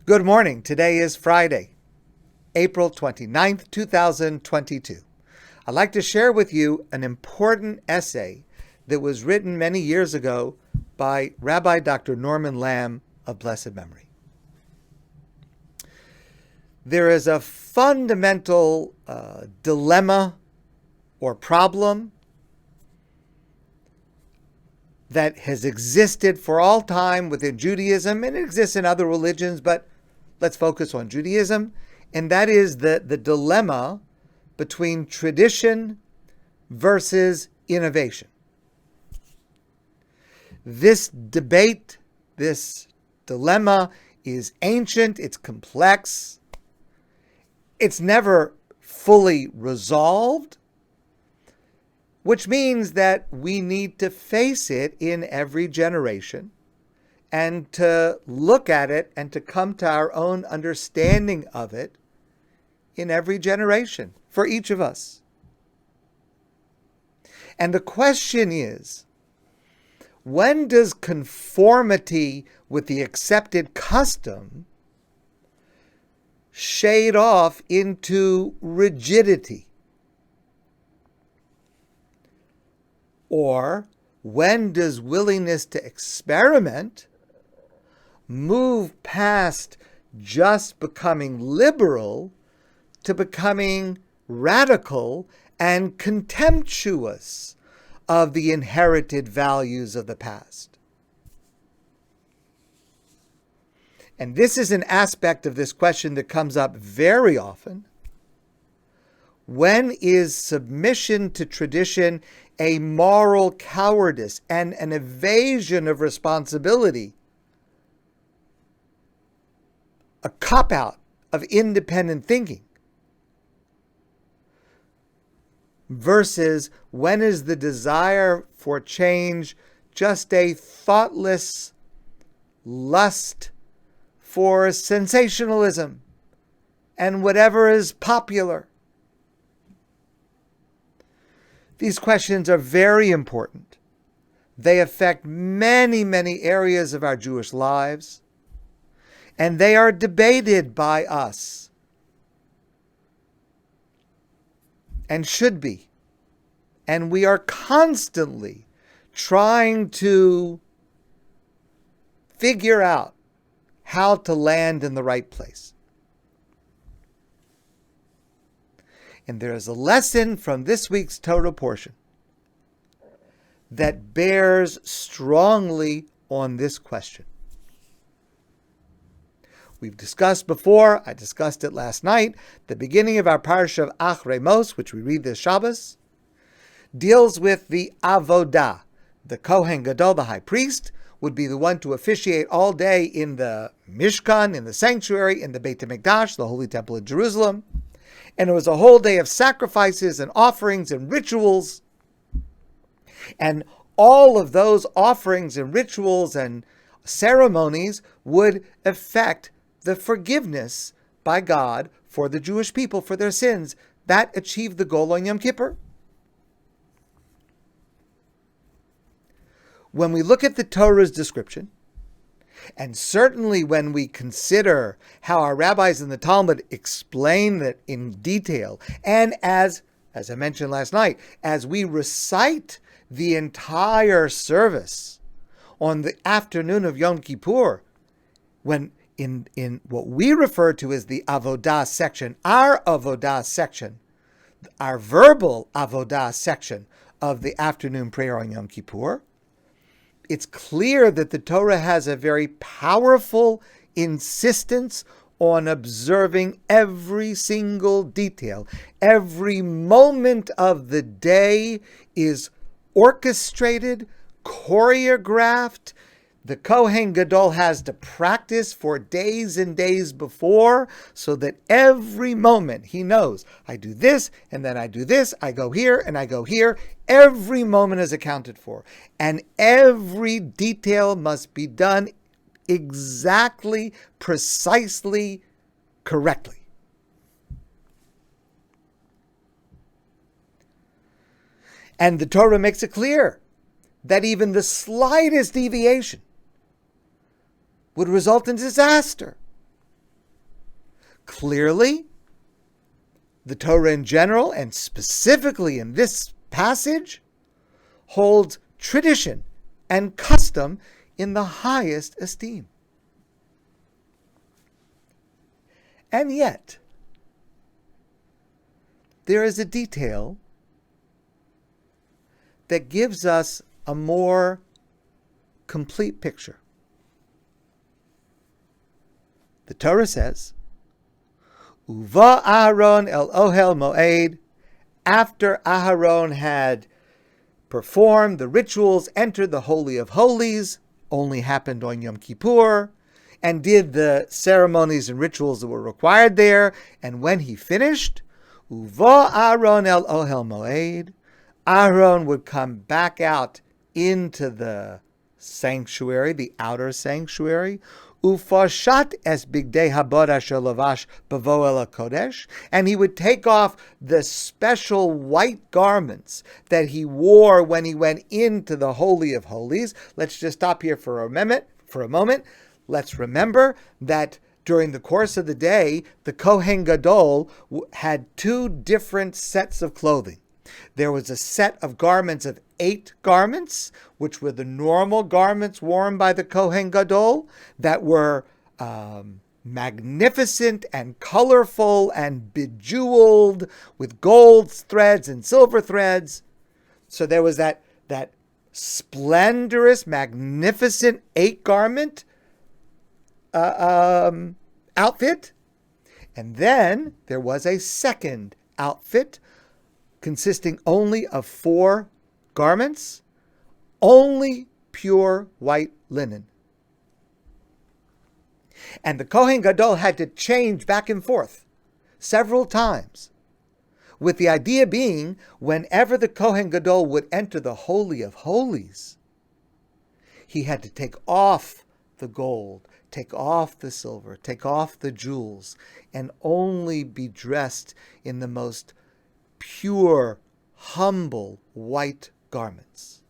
Good morning. Today is Friday, April 29th, 2022. I'd like to share with you an important essay that was written many years ago by Rabbi Dr. Norman Lamm of blessed memory. There is a fundamental dilemma or problem that has existed for all time within Judaism, and it exists in other religions, but let's focus on Judaism, and that is the dilemma between tradition versus innovation. This debate, this dilemma is ancient, it's complex, it's never fully resolved, which means that we need to face it in every generation and to look at it and to come to our own understanding of it in every generation for each of us. And the question is, when does conformity with the accepted custom shade off into rigidity? Or when does willingness to experiment move past just becoming liberal to becoming radical and contemptuous of the inherited values of the past? And this is an aspect of this question that comes up very often. When is submission to tradition a moral cowardice and an evasion of responsibility, a cop-out of independent thinking? Versus when is the desire for change just a thoughtless lust for sensationalism and whatever is popular? These questions are very important. They affect many, many areas of our Jewish lives, and they are debated by us and should be. And we are constantly trying to figure out how to land in the right place. And there is a lesson from this week's Torah portion that bears strongly on this question. We've discussed before, I discussed it last night, the beginning of our Parsha of Achrei Mos, which we read this Shabbos, deals with the avodah. The Kohein Gadol, the high priest, would be the one to officiate all day in the Mishkan, in the sanctuary, in the Beit HaMikdash, the holy temple in Jerusalem. And it was a whole day of sacrifices and offerings and rituals. And all of those offerings and rituals and ceremonies would affect the forgiveness by God for the Jewish people for their sins. That achieved the goal on Yom Kippur. When we look at the Torah's description, and certainly when we consider how our rabbis in the Talmud explain that in detail, and as I mentioned last night, as we recite the entire service on the afternoon of Yom Kippur, when in what we refer to as the avodah section, our avodah section, our verbal avodah section of the afternoon prayer on Yom Kippur, it's clear that the Torah has a very powerful insistence on observing every single detail. Every moment of the day is orchestrated, choreographed. The Kohein Gadol has to practice for days and days before so that every moment he knows, I do this and then I do this, I go here and I go here. Every moment is accounted for. And every detail must be done exactly, precisely, correctly. And the Torah makes it clear that even the slightest deviation would result in disaster. Clearly, the Torah in general, and specifically in this passage, holds tradition and custom in the highest esteem. And yet, there is a detail that gives us a more complete picture. The Torah says, Uva Aharon el Ohel Moed, after Aharon had performed the rituals, entered the Holy of Holies, only happened on Yom Kippur, and did the ceremonies and rituals that were required there, and when he finished, Uva Aharon el Ohel Moed, Aharon would come back out into the sanctuary, the outer sanctuary, Ufashat es bigdei habod asher lavash bavo el kodesh, and he would take off the special white garments that he wore when he went into the Holy of Holies. Let's just stop here for a moment. Let's remember that during the course of the day, the Kohein Gadol had two different sets of clothing. There was a set of garments of 8 garments, which were the normal garments worn by the Kohein Gadol, that were magnificent and colorful and bejeweled with gold threads and silver threads. So there was that splendorous, magnificent 8-garment outfit. And then there was a second outfit consisting only of 4 garments, only pure white linen. And the Kohen Gadol had to change back and forth several times, with the idea being, whenever the Kohen Gadol would enter the Holy of Holies, he had to take off the gold, take off the silver, take off the jewels, and only be dressed in the most pure, humble white garments.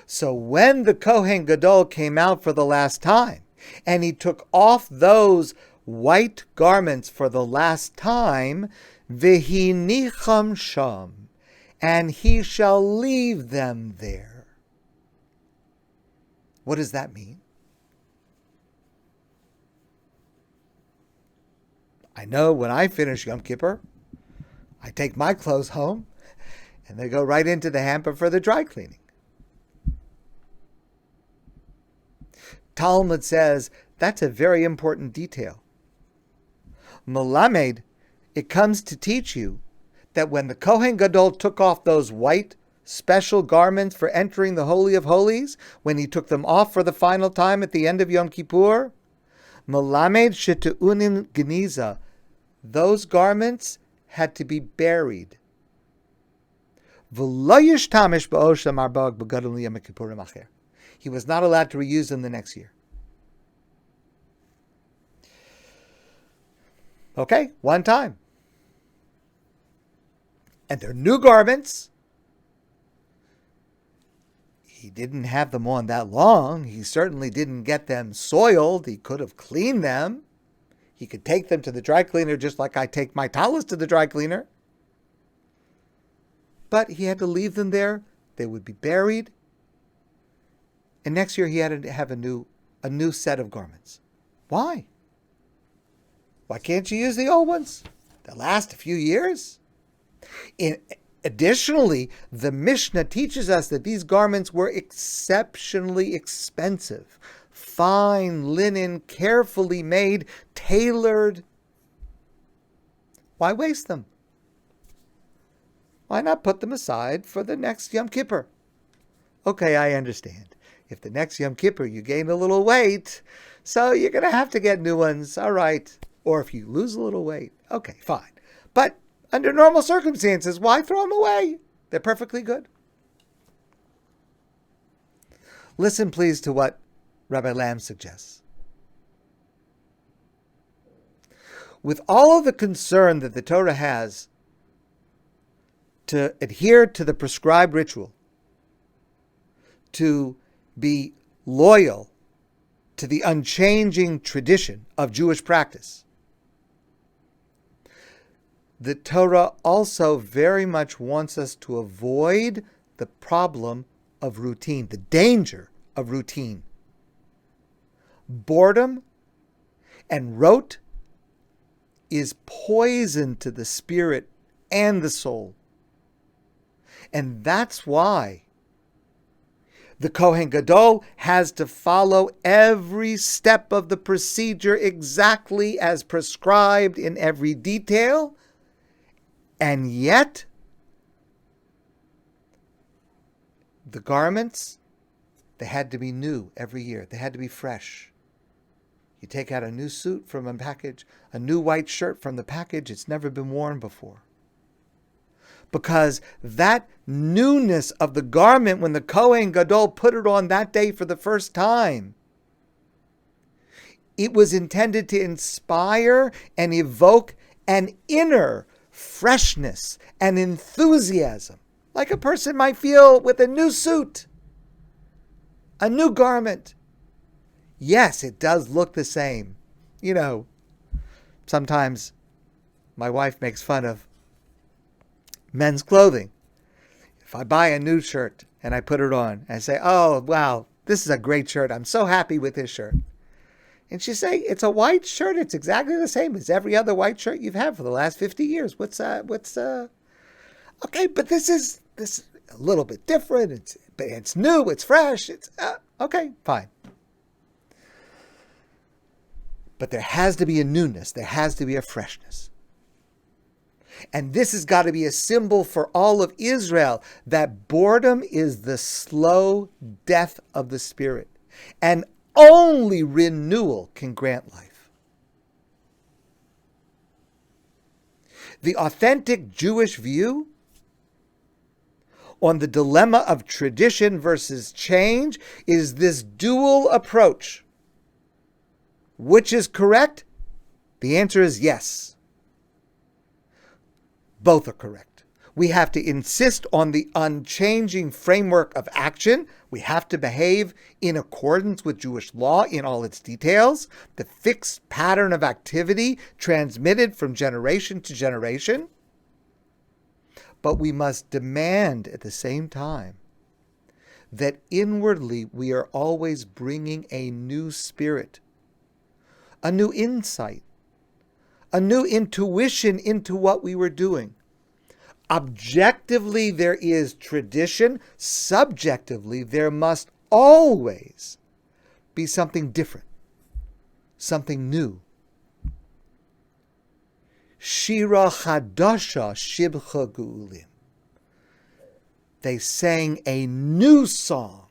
So when the Kohen Gadol came out for the last time, and he took off those white garments for the last time, v'hinicham sham, and he shall leave them there. What does that mean? I know when I finish Yom Kippur, I take my clothes home and they go right into the hamper for the dry cleaning. Talmud says that's a very important detail. Melamed, it comes to teach you that when the Kohen Gadol took off those white special garments for entering the Holy of Holies, when he took them off for the final time at the end of Yom Kippur, Melamed shetu'unim geniza, those garments had to be buried. He was not allowed to reuse them the next year. Okay, one time. And they're new garments. He didn't have them on that long. He certainly didn't get them soiled. He could have cleaned them. He could take them to the dry cleaner just like I take my talis to the dry cleaner. But he had to leave them there. They would be buried. And next year he had to have a new set of garments. Why? Why can't you use the old ones? They last a few years. Additionally, the Mishnah teaches us that these garments were exceptionally expensive. Fine linen, carefully made, tailored. Why waste them? Why not put them aside for the next Yom Kippur? Okay, I understand. If the next Yom Kippur you gain a little weight, so you're going to have to get new ones, all right. Or if you lose a little weight, okay, fine. But under normal circumstances, why throw them away? They're perfectly good. Listen, please, to what Rabbi Lamm suggests. With all of the concern that the Torah has to adhere to the prescribed ritual, to be loyal to the unchanging tradition of Jewish practice, the Torah also very much wants us to avoid the problem of routine, the danger of routine. Boredom and rote is poison to the spirit and the soul. And that's why the Kohein Gadol has to follow every step of the procedure exactly as prescribed in every detail. And yet, the garments, they had to be new every year. They had to be fresh. You take out a new suit from a package, a new white shirt from the package, it's never been worn before. Because that newness of the garment, when the Kohein Gadol put it on that day for the first time, it was intended to inspire and evoke an inner freshness and enthusiasm, like a person might feel with a new suit, a new garment. Yes, it does look the same. You know, sometimes my wife makes fun of men's clothing. If I buy a new shirt and I put it on, and I say, oh, wow, this is a great shirt. I'm so happy with this shirt. And she say, it's a white shirt. It's exactly the same as every other white shirt you've had for the last 50 years. Okay, but this is a little bit different. It's new. It's fresh. Okay, fine. But there has to be a newness. There has to be a freshness. And this has got to be a symbol for all of Israel that boredom is the slow death of the spirit. And only renewal can grant life. The authentic Jewish view on the dilemma of tradition versus change is this dual approach. Which is correct? The answer is yes. Both are correct. We have to insist on the unchanging framework of action. We have to behave in accordance with Jewish law in all its details, the fixed pattern of activity transmitted from generation to generation. But we must demand at the same time that inwardly we are always bringing a new spirit, a new insight, a new intuition into what we were doing. Objectively, there is tradition. Subjectively, there must always be something different, something new. Shira chadasha shibcha gu'ulim. They sang a new song.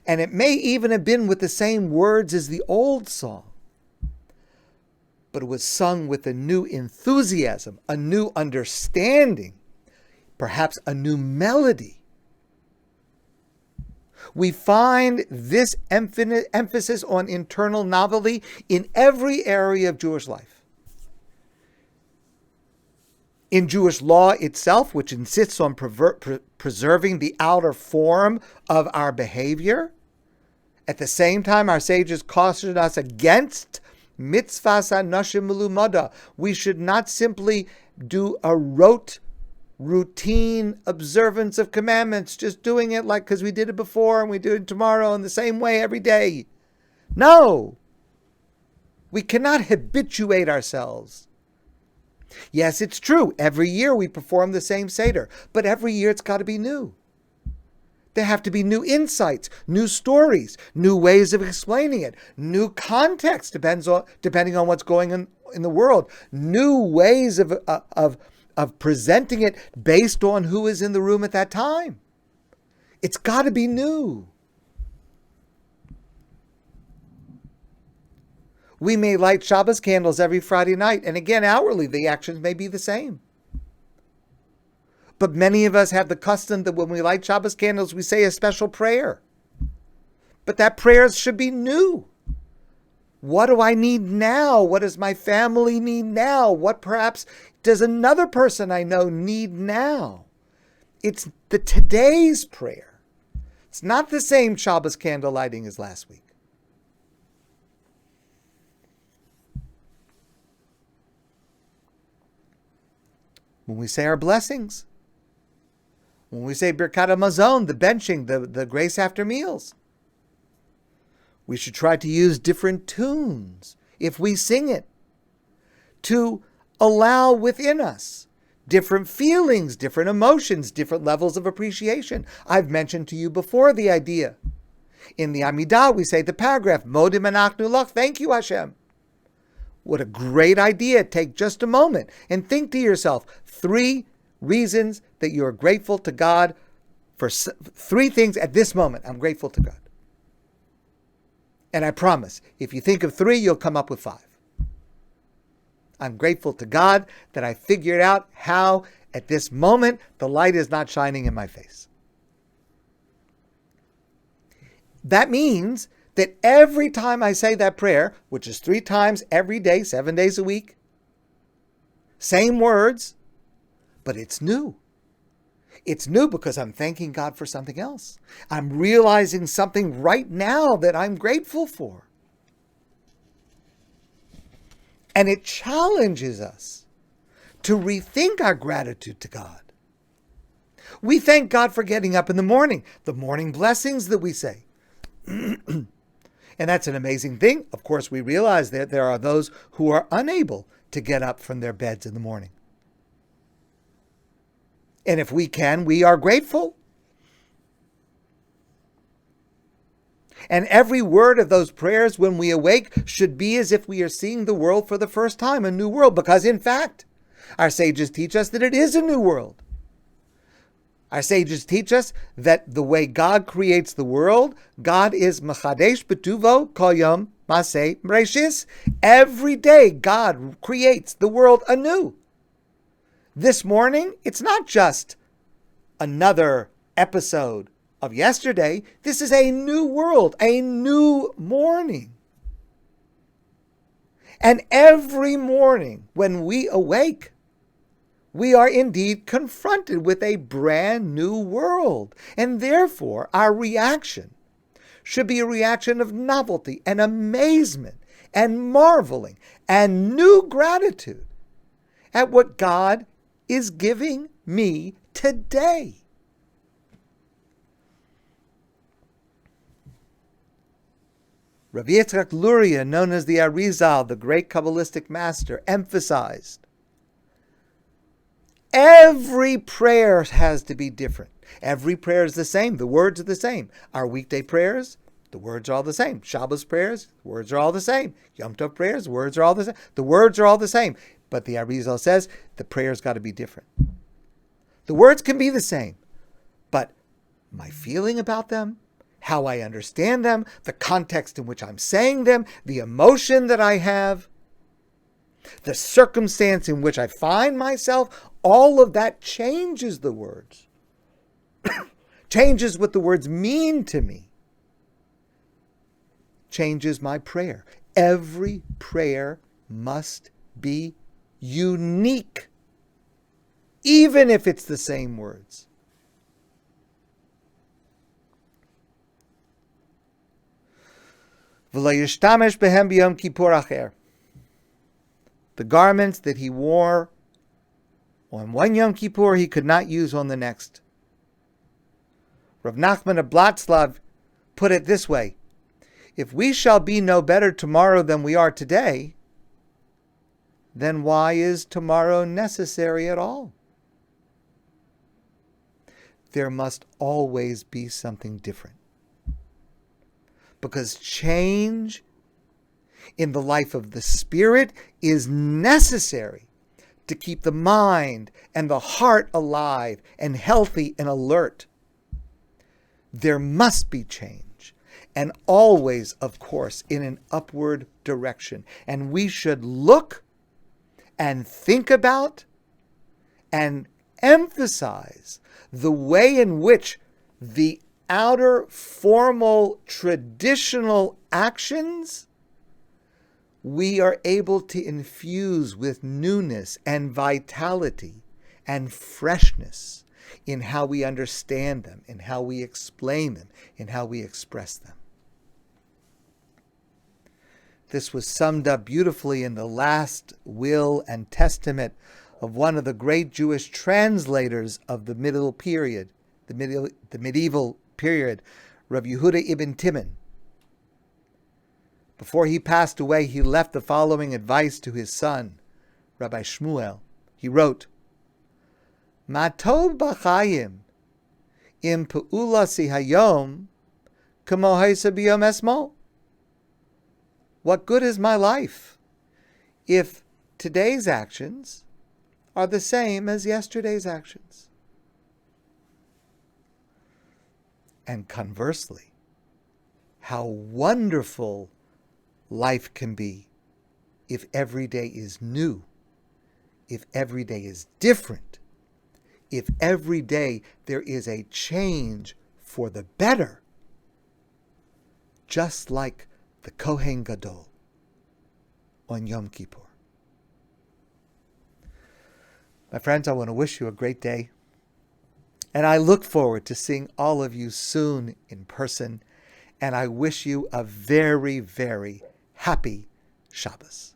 And it may even have been with the same words as the old song. But it was sung with a new enthusiasm, a new understanding, perhaps a new melody. We find this emphasis on internal novelty in every area of Jewish life. In Jewish law itself, which insists on preserving the outer form of our behavior, at the same time, our sages cautioned us against mitzvahs hanashim melumada. We should not simply do a rote, routine observance of commandments, just doing it like because we did it before and we do it tomorrow in the same way every day. No. We cannot habituate ourselves. Yes, it's true. Every year we perform the same Seder, but every year it's got to be new. There have to be new insights, new stories, new ways of explaining it, new context depending on what's going on in the world, new ways of presenting it based on who is in the room at that time. It's got to be new. We may light Shabbos candles every Friday night, and again, outwardly, the actions may be the same. But many of us have the custom that when we light Shabbos candles, we say a special prayer. But that prayer should be new. What do I need now? What does my family need now? What perhaps does another person I know need now? It's the today's prayer. It's not the same Shabbos candle lighting as last week. when we say our blessings, when we say Birkat HaMazon, the benching, the grace after meals. We should try to use different tunes, if we sing it, to allow within us different feelings, different emotions, different levels of appreciation. I've mentioned to you before the idea. In the Amidah, we say the paragraph, Modim Anachnu Lach, thank you, Hashem. What a great idea. Take just a moment and think to yourself 3 reasons that you are grateful to God for 3 things at this moment. I'm grateful to God. And I promise, if you think of 3, you'll come up with 5. I'm grateful to God that I figured out how, at this moment, the light is not shining in my face. That means that every time I say that prayer, which is 3 times every day, 7 days a week, same words, but it's new. It's new because I'm thanking God for something else. I'm realizing something right now that I'm grateful for. And it challenges us to rethink our gratitude to God. We thank God for getting up in the morning blessings that we say. And that's an amazing thing. Of course, we realize that there are those who are unable to get up from their beds in the morning. And if we can, we are grateful. And every word of those prayers when we awake should be as if we are seeing the world for the first time, a new world. Because in fact, our sages teach us that it is a new world. Our sages teach us that the way God creates the world, God is Mechadesh B'tuvo Kol Yom Maseh Bereshis. Every day God creates the world anew. This morning, it's not just another episode of yesterday. This is a new world, a new morning. And every morning when we awake, we are indeed confronted with a brand new world. And therefore, our reaction should be a reaction of novelty and amazement and marveling and new gratitude at what God is giving me today. Rabbi Yitzchak Luria, known as the Arizal, the great Kabbalistic master, emphasized every prayer has to be different. Every prayer is the same. The words are the same. Our weekday prayers, the words are all the same. Shabbos prayers, the words are all the same. Yom Tov prayers, the words are all the same. The words are all the same. But the Arizal says the prayer's got to be different. The words can be the same, but my feeling about them, how I understand them, the context in which I'm saying them, the emotion that I have, the circumstance in which I find myself, all of that changes the words, changes what the words mean to me, changes my prayer. Every prayer must be unique, even if it's the same words. The garments that he wore on one Yom Kippur, he could not use on the next. Rav Nachman of Blatslav put it this way: if we shall be no better tomorrow than we are today, then why is tomorrow necessary at all? There must always be something different. Because change in the life of the Spirit is necessary to keep the mind and the heart alive and healthy and alert. There must be change, and always, of course, in an upward direction. And we should look and think about and emphasize the way in which the outer formal traditional actions we are able to infuse with newness and vitality and freshness in how we understand them, in how we explain them, in how we express them. This was summed up beautifully in the last will and testament of one of the great Jewish translators of the medieval period, Rabbi Yehuda ibn Timon. Before he passed away, he left the following advice to his son, Rabbi Shmuel. He wrote, "Ma tov b'chayim im pe'ulasi hayom kamo ha'isa b'yom esmol." What good is my life if today's actions are the same as yesterday's actions? And conversely, how wonderful life can be if every day is new, if every day is different, if every day there is a change for the better, just like the Kohein Gadol on Yom Kippur. My friends, I want to wish you a great day, and I look forward to seeing all of you soon in person, and I wish you a very, very happy Shabbos.